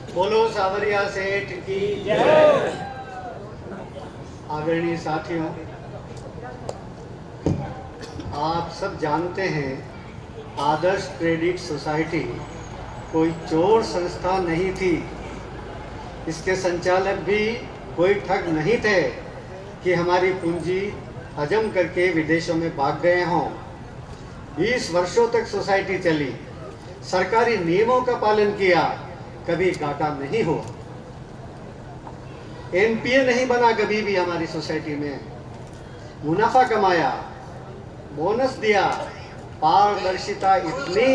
बोलो सावरिया सेठ की जय। आदरणीय साथियों, आप सब जानते हैं आदर्श क्रेडिट सोसाइटी कोई चोर संस्था नहीं थी। इसके संचालक भी कोई ठग नहीं थे कि हमारी पूंजी हजम करके विदेशों में भाग गए हों। 20 वर्षों तक सोसाइटी चली, सरकारी नियमों का पालन किया, कभी घाटा नहीं हुआ। एनपीए नहीं बना कभी भी हमारी सोसाइटी में, मुनाफा कमाया, बोनस दिया, पारदर्शिता इतनी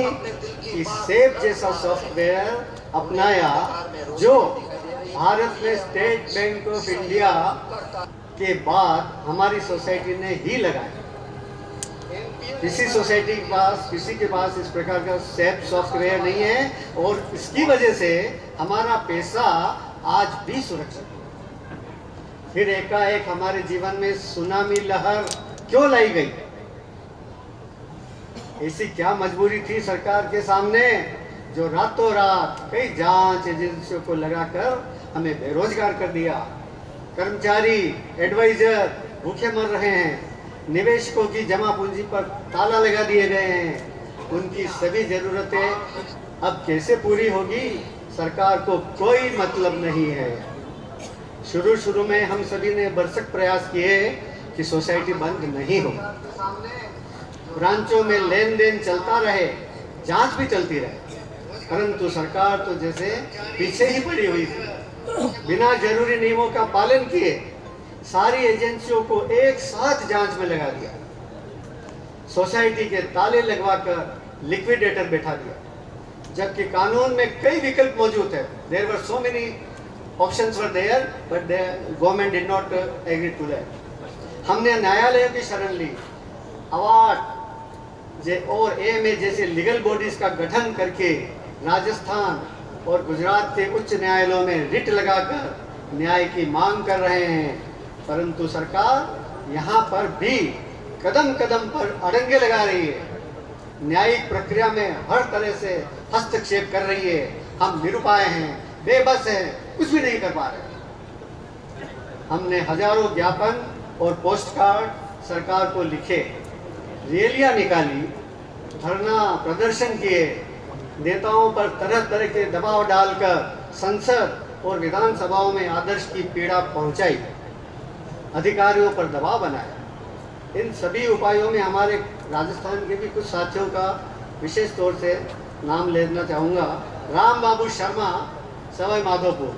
कि सेफ जैसा सॉफ्टवेयर अपनाया जो भारत में स्टेट बैंक ऑफ इंडिया के बाद हमारी सोसाइटी ने ही लगाया। किसी सोसाइटी के पास, किसी के पास इस प्रकार का सेफ सॉफ्टवेयर नहीं है और इसकी वजह से हमारा पैसा आज भी सुरक्षित है। फिर एकाएक हमारे जीवन में सुनामी लहर क्यों लाई गई? ऐसी क्या मजबूरी थी सरकार के सामने जो रातों रात कई जांच एजेंसियों को लगाकर हमें बेरोजगार कर दिया? कर्मचारी, एडवाइजर भूखे मर रहे हैं, निवेशकों की जमा पूंजी पर ताला लगा दिए गए हैं। उनकी सभी जरूरतें अब कैसे पूरी होगी, सरकार को कोई मतलब नहीं है। शुरू में हम सभी ने भरसक प्रयास किए कि सोसाइटी बंद नहीं हो, ब्रांचों में लेन देन चलता रहे, जांच भी चलती रहे, परंतु सरकार तो जैसे पीछे ही पड़ी हुई थी। बिना जरूरी नियमों का पालन किए सारी एजेंसियों को एक साथ जांच में लगा दिया, सोसाइटी के ताले लगवाकर लिक्विडेटर बैठा दिया, जबकि कानून में कई विकल्प मौजूद है। There were so many options were there but the government did not agree to that. हमने न्यायालय की शरण ली, अवार्ड और एएमए जैसे लीगल बॉडीज का गठन करके राजस्थान और गुजरात के उच्च न्यायालयों में रिट लगाकर न्याय की मांग कर रहे हैं, परंतु सरकार यहाँ पर भी कदम कदम पर अड़ंगे लगा रही है, न्यायिक प्रक्रिया में हर तरह से हस्तक्षेप कर रही है। हम निरुपाय हैं, बेबस हैं, कुछ भी नहीं कर पा रहे। हमने हजारों ज्ञापन और पोस्ट कार्ड सरकार को लिखे, रैलियां निकाली, धरना प्रदर्शन किए, नेताओं पर तरह तरह के दबाव डालकर संसद और विधानसभाओं में आदर्श की पीड़ा पहुंचाई, अधिकारियों पर दबाव बनाया। इन सभी उपायों में हमारे राजस्थान के भी कुछ साथियों का विशेष तौर से नाम लेना चाहूँगा। राम बाबू शर्मा, सवाई माधोपुर,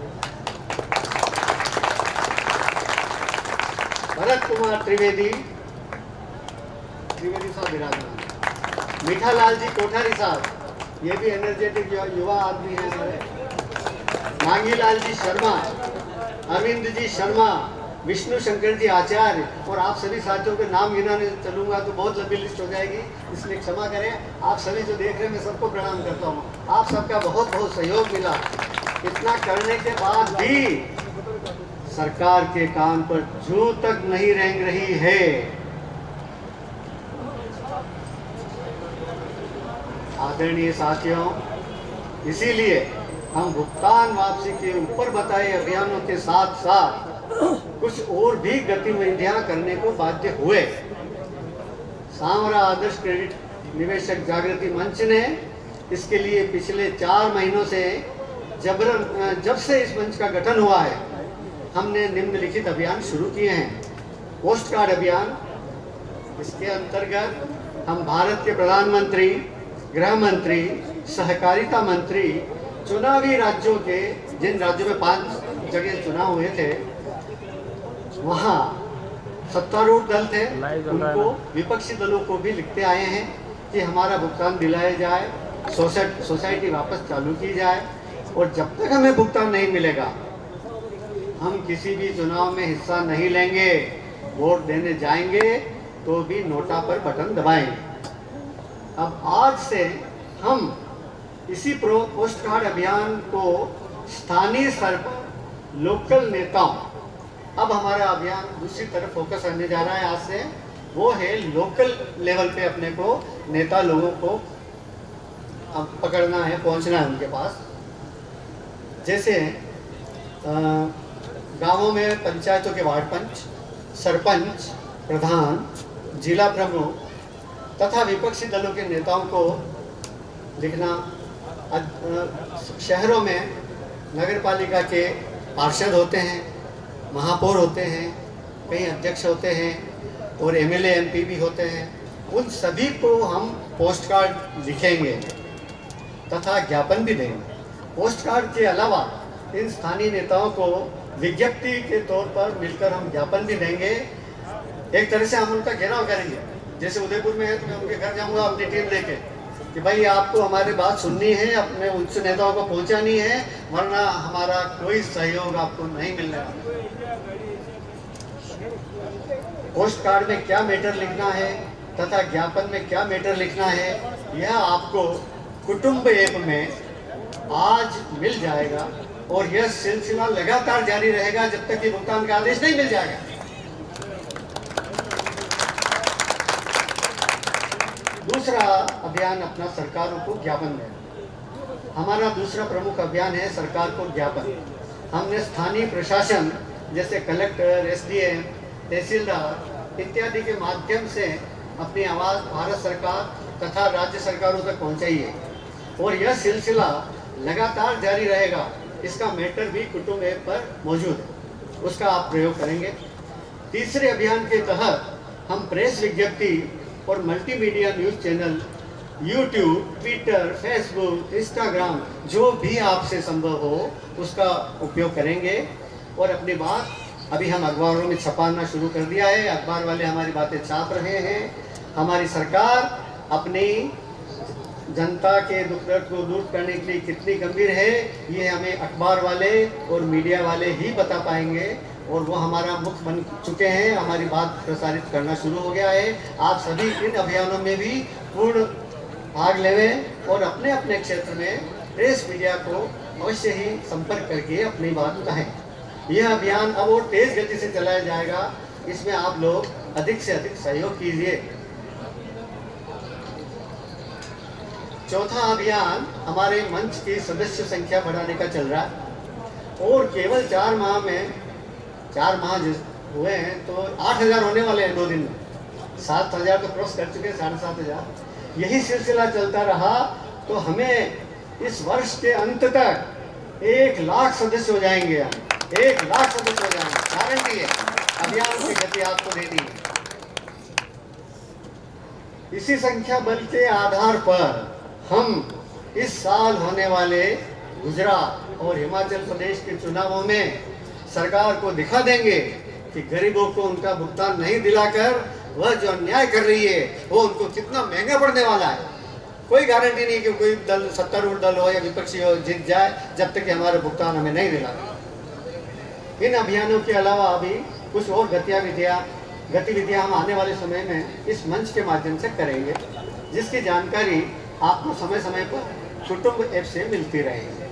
भरत कुमार त्रिवेदी साहब विराजमान, मीठा लाल जी कोठारी साहब, ये भी एनर्जेटिक युवा आदमी है हमारे, मांगी लाल जी शर्मा, अरविंद जी शर्मा, विष्णु शंकर जी आचार्य, और आप सभी साथियों के नाम गिनाने चलूंगा तो बहुत लंबी लिस्ट हो जाएगी, इसलिए क्षमा करें। आप सभी जो देख रहे हैं, मैं सबको प्रणाम करता हूँ। आप सबका बहुत बहुत सहयोग मिला। इतना करने के बाद भी सरकार के कान पर जू तक नहीं रेंग रही है। आदरणीय साथियों, इसीलिए हम भुगतान वापसी के ऊपर बताए अभियानों के साथ साथ कुछ और भी गतिविधियां करने को बाध्य हुए। सांवरा आदर्श क्रेडिट निवेशक जागृति मंच ने इसके लिए पिछले 4 महीनों से जब से इस मंच का गठन हुआ है, हमने निम्नलिखित अभियान शुरू किए हैं। पोस्ट कार्ड अभियान, इसके अंतर्गत हम भारत के प्रधानमंत्री, गृह मंत्री, सहकारिता मंत्री, चुनावी राज्यों के, जिन राज्यों में 5 जगह चुनाव हुए थे, वहाँ सत्तारूढ़ दल थे, उनको, विपक्षी दलों को भी लिखते आए हैं कि हमारा भुगतान दिलाया जाए, सोसाइटी वापस चालू की जाए, और जब तक हमें भुगतान नहीं मिलेगा हम किसी भी चुनाव में हिस्सा नहीं लेंगे। वोट देने जाएंगे तो भी नोटा पर बटन दबाएंगे। अब आज से हम इसी पोस्ट कार्ड अभियान को स्थानीय स्तर पर लोकल नेताओं, अब हमारा अभियान दूसरी तरफ फोकस करने जा रहा है आज से, वो है लोकल लेवल पे अपने को नेता लोगों को अब पकड़ना है, पहुंचना है उनके पास। जैसे गांवों में पंचायतों के वार्ड पंच, सरपंच, प्रधान, जिला प्रमुख तथा विपक्षी दलों के नेताओं को लिखना, शहरों में नगर पालिका के पार्षद होते हैं, महापौर होते हैं, कई अध्यक्ष होते हैं और एमएलए एमपी भी होते हैं, उन सभी को हम पोस्ट कार्ड लिखेंगे तथा ज्ञापन भी देंगे। पोस्ट कार्ड के अलावा इन स्थानीय नेताओं को विज्ञप्ति के तौर पर मिलकर हम ज्ञापन भी देंगे। एक तरह से हम उनका घेराव करेंगे। जैसे उदयपुर में है तो मैं उनके घर जाऊंगा अपनी टीम लेके कि भाई आपको हमारी बात सुननी है, अपने उच्च नेताओं को पहुंचानी है, वरना हमारा कोई सहयोग आपको नहीं मिलने वाला। पोस्ट कार्ड में क्या मैटर लिखना है तथा ज्ञापन में क्या मैटर लिखना है, यह आपको कुटुंब ऐप में आज मिल जाएगा और यह सिलसिला लगातार जारी रहेगा जब तक कि भुगतान का आदेश नहीं मिल जाएगा। दूसरा अभियान अपना सरकारों को ज्ञापन देना। हमारा दूसरा प्रमुख अभियान है सरकार को ज्ञापन। हमने स्थानीय प्रशासन जैसे कलेक्टर, एसडीएम, तहसीलदार इत्यादि के माध्यम से अपनी आवाज़ भारत सरकार तथा राज्य सरकारों तक पहुंचाई है और यह सिलसिला लगातार जारी रहेगा। इसका मैटर भी कुटुंब ऐप पर मौजूद है, उसका आप प्रयोग करेंगे। तीसरे अभियान के तहत हम प्रेस विज्ञप्ति और multimedia news channel, YouTube, Twitter, Facebook, Instagram जो भी आपसे संभव हो उसका उपयोग करेंगे और अपनी बात अभी हम अखबारों में छपाना शुरू कर दिया है। अखबार वाले हमारी बातें छाप रहे हैं। हमारी सरकार अपनी जनता के दुख दर्द को दूर करने के लिए कितनी गंभीर है ये हमें अखबार वाले और मीडिया वाले ही बता पाएंगे और वो हमारा मुख बन चुके हैं। हमारी बात प्रसारित करना शुरू हो गया है। आप सभी इन अभियानों में भी पूर्ण भाग लेवें और अपने अपने क्षेत्र में प्रेस मीडिया को अवश्य ही संपर्क करके अपनी बात कहें। यह अभियान अब और तेज गति से चलाया जाएगा। इसमें आप लोग अधिक से अधिक सहयोग कीजिए। चौथा अभियान हमारे मंच की सदस्य संख्या बढ़ाने का चल रहा है और केवल 4 माह हुए हैं तो 8,000 होने वाले हैं 2 दिन में। 7,000 तो क्रॉस कर चुके हैं, 7,500। यही सिलसिला चलता रहा तो हमें इस वर्ष के अंत तक 1 लाख सदस्य हो जाएंगे। 1 लाख सदस्य हो जाएंगे, गारंटी है। अभियान की गति आपको दे दी। इसी संख्या बल के आधार पर हम इस साल होने वाले गुजरात और हिमाचल प्रदेश के चुनावों में सरकार को दिखा देंगे कि गरीबों को उनका भुगतान नहीं दिलाकर वह जो अन्याय कर रही है वो उनको कितना महंगा पड़ने वाला है। कोई गारंटी नहीं कि कोई दल, सत्तारूढ़ दल हो या विपक्षी हो, जीत जाए जब तक कि हमारा भुगतान हमें नहीं दिलाते। इन अभियानों के अलावा अभी कुछ और गतिविधियां हम आने वाले समय में इस मंच के माध्यम से करेंगे, जिसकी जानकारी आपको समय समय पर कुटुंब ऐप से मिलती रहेगी।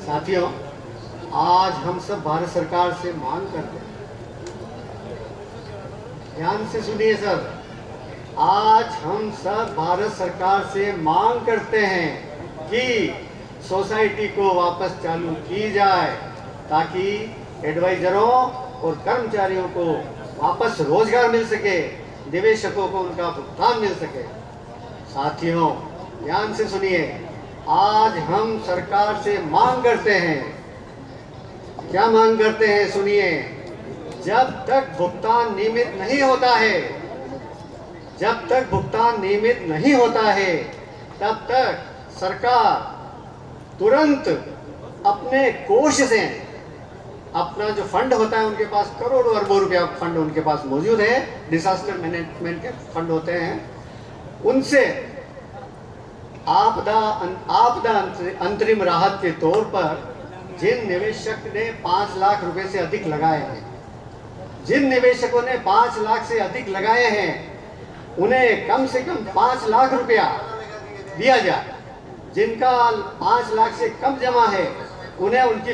साथियों, आज हम सब भारत सरकार से मांग करते हैं, ध्यान से सुनिए सर, आज हम सब भारत सरकार से मांग करते हैं कि सोसाइटी को वापस चालू की जाए ताकि एडवाइजरों और कर्मचारियों को वापस रोजगार मिल सके, निवेशकों को उनका भुगतान मिल सके। साथियों, ध्यान से सुनिए, आज हम सरकार से मांग करते हैं, क्या मांग करते हैं सुनिए, जब तक भुगतान नियमित नहीं होता है, जब तक भुगतान नियमित नहीं होता है तब तक सरकार तुरंत अपने कोष से, अपना जो फंड होता है, उनके पास करोड़ों अरबों रुपया फंड उनके पास मौजूद है, डिजास्टर मैनेजमेंट के फंड होते हैं, उनसे आपदा अंतरिम राहत के तौर पर जिन निवेशक ने 5 लाख रुपए से अधिक लगाए हैं, जिन निवेशकों ने 5 लाख से अधिक लगाए हैं, उन्हें कम से कम 5 लाख रुपया दिया जाए। जिनका 5 लाख से कम जमा है उन्हें उनकी